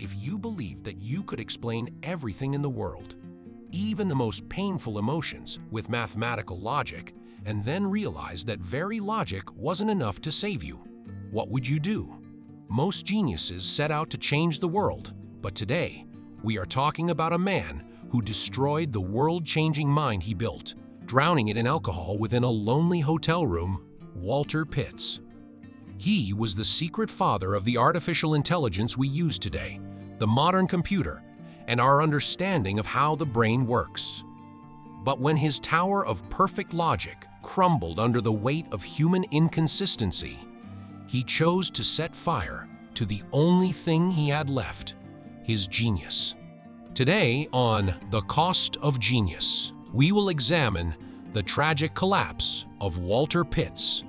if you believed that you could explain everything in the world, even the most painful emotions, with mathematical logic, and then realized that very logic wasn't enough to save you, what would you do? Most geniuses set out to change the world, but today, we are talking about a man who destroyed the world-changing mind he built, drowning it in alcohol within a lonely hotel room, Walter Pitts. He was the secret father of the artificial intelligence we use today, the modern computer, and our understanding of how the brain works. But when his tower of perfect logic crumbled under the weight of human inconsistency, he chose to set fire to the only thing he had left, his genius. Today on The Cost of Genius, we will examine the tragic collapse of Walter Pitts,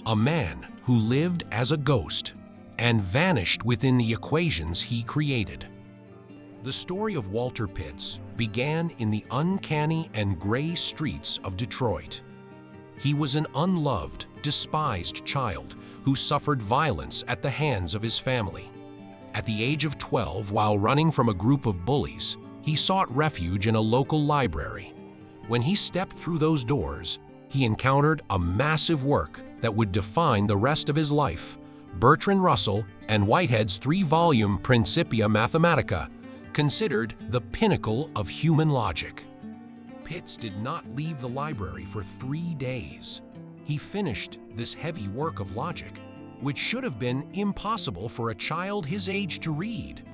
a man who lived as a ghost and vanished within the equations he created. The story of Walter Pitts began in the uncanny and gray streets of Detroit. He was an unloved, despised child who suffered violence at the hands of his family. At the age of 12, while running from a group of bullies, he sought refuge in a local library. When he stepped through those doors, he encountered a massive work that would define the rest of his life: Bertrand Russell and Whitehead's 3-volume Principia Mathematica, considered the pinnacle of human logic. Pitts did not leave the library for 3 days. He finished this heavy work of logic, which should have been impossible for a child his age to read.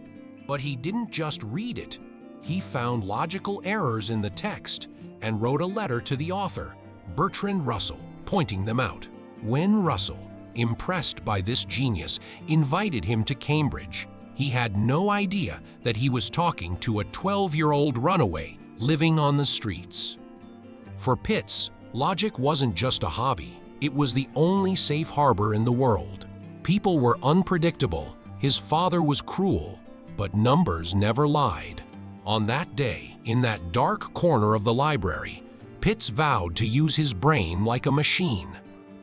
But he didn't just read it. He found logical errors in the text and wrote a letter to the author, Bertrand Russell, pointing them out. When Russell, impressed by this genius, invited him to Cambridge, he had no idea that he was talking to a 12-year-old runaway living on the streets. For Pitts, logic wasn't just a hobby, it was the only safe harbor in the world. People were unpredictable, his father was cruel, but numbers never lied. On that day, in that dark corner of the library, Pitts vowed to use his brain like a machine.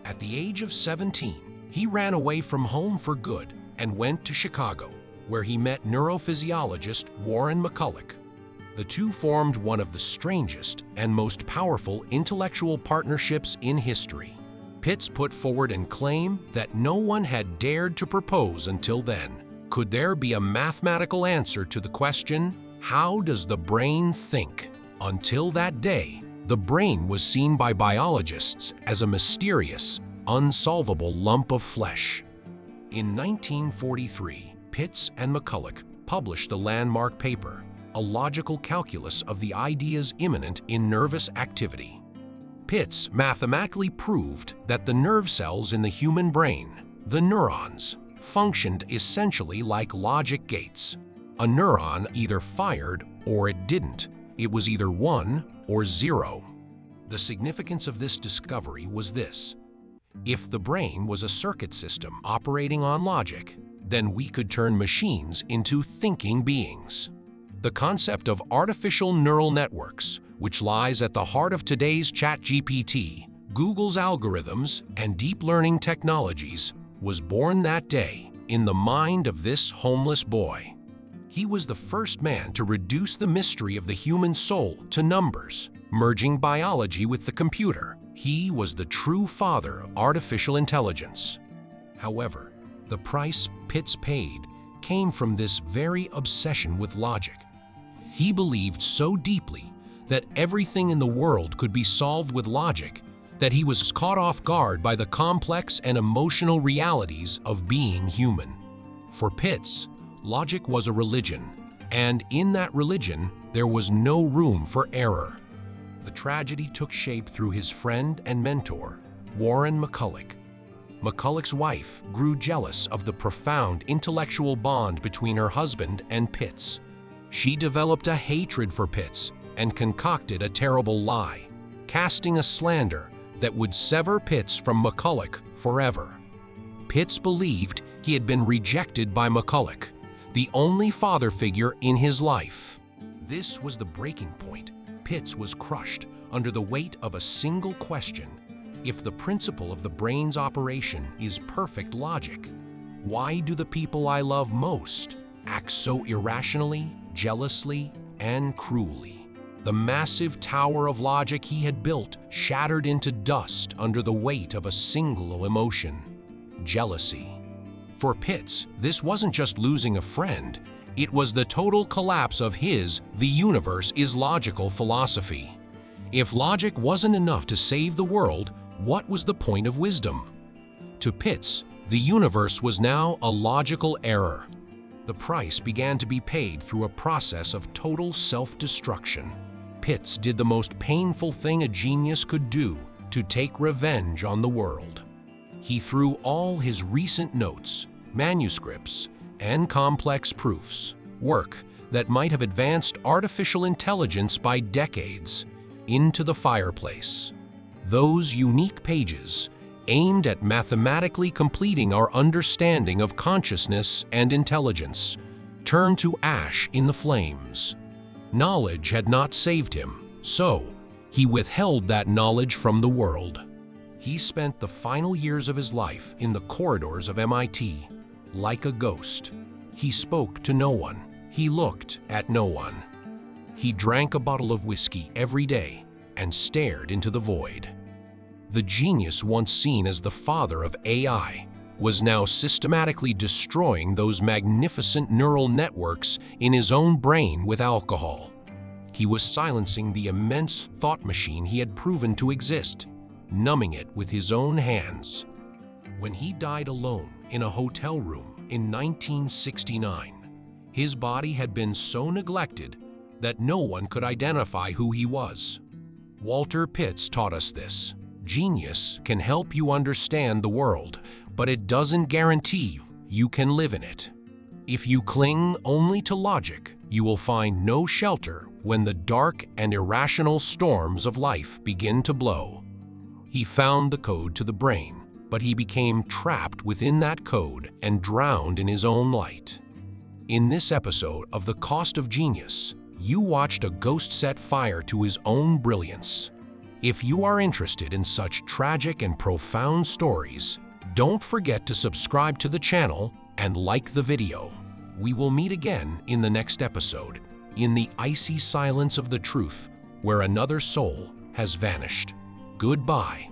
At the age of 17, he ran away from home for good and went to Chicago, where he met neurophysiologist Warren McCulloch. The two formed one of the strangest and most powerful intellectual partnerships in history. Pitts put forward a claim that no one had dared to propose until then. Could there be a mathematical answer to the question, how does the brain think? Until that day, the brain was seen by biologists as a mysterious, unsolvable lump of flesh. In 1943, Pitts and McCulloch published the landmark paper, A Logical Calculus of the Ideas Immanent in Nervous Activity. Pitts mathematically proved that the nerve cells in the human brain, the neurons, functioned essentially like logic gates. A neuron either fired or it didn't. It was either 1 or 0. The significance of this discovery was this: if the brain was a circuit system operating on logic, then we could turn machines into thinking beings. The concept of artificial neural networks, which lies at the heart of today's ChatGPT, Google's algorithms, and deep learning technologies, was born that day in the mind of this homeless boy. He was the first man to reduce the mystery of the human soul to numbers, merging biology with the computer. He was the true father of artificial intelligence. However, the price Pitts paid came from this very obsession with logic. He believed so deeply that everything in the world could be solved with logic that he was caught off guard by the complex and emotional realities of being human. For Pitts, logic was a religion, and in that religion, there was no room for error. The tragedy took shape through his friend and mentor, Warren McCulloch. McCulloch's wife grew jealous of the profound intellectual bond between her husband and Pitts. She developed a hatred for Pitts and concocted a terrible lie, casting a slander that would sever Pitts from McCulloch forever. Pitts believed he had been rejected by McCulloch, the only father figure in his life. This was the breaking point. Pitts was crushed under the weight of a single question: if the principle of the brain's operation is perfect logic, why do the people I love most act so irrationally, jealously, and cruelly? The massive tower of logic he had built shattered into dust under the weight of a single emotion: jealousy. For Pitts, this wasn't just losing a friend, it was the total collapse of his "the universe is logical" philosophy. If logic wasn't enough to save the world, what was the point of wisdom? To Pitts, the universe was now a logical error. The price began to be paid through a process of total self-destruction. Pitts did the most painful thing a genius could do to take revenge on the world. He threw all his recent notes, manuscripts, and complex proofs, work that might have advanced artificial intelligence by decades, into the fireplace. Those unique pages, aimed at mathematically completing our understanding of consciousness and intelligence, turned to ash in the flames. Knowledge had not saved him, so he withheld that knowledge from the world. He spent the final years of his life in the corridors of MIT, like a ghost. He spoke to no one. He looked at no one. He drank a bottle of whiskey every day and stared into the void. The genius once seen as the father of AI was now systematically destroying those magnificent neural networks in his own brain with alcohol. He was silencing the immense thought machine he had proven to exist, numbing it with his own hands. When he died alone in a hotel room in 1969, his body had been so neglected that no one could identify who he was. Walter Pitts taught us this. Genius can help you understand the world, but it doesn't guarantee you can live in it. If you cling only to logic, you will find no shelter when the dark and irrational storms of life begin to blow. He found the code to the brain, but he became trapped within that code and drowned in his own light. In this episode of The Cost of Genius, you watched a ghost set fire to his own brilliance. If you are interested in such tragic and profound stories, don't forget to subscribe to the channel and like the video. We will meet again in the next episode, in the icy silence of the truth, where another soul has vanished. Goodbye.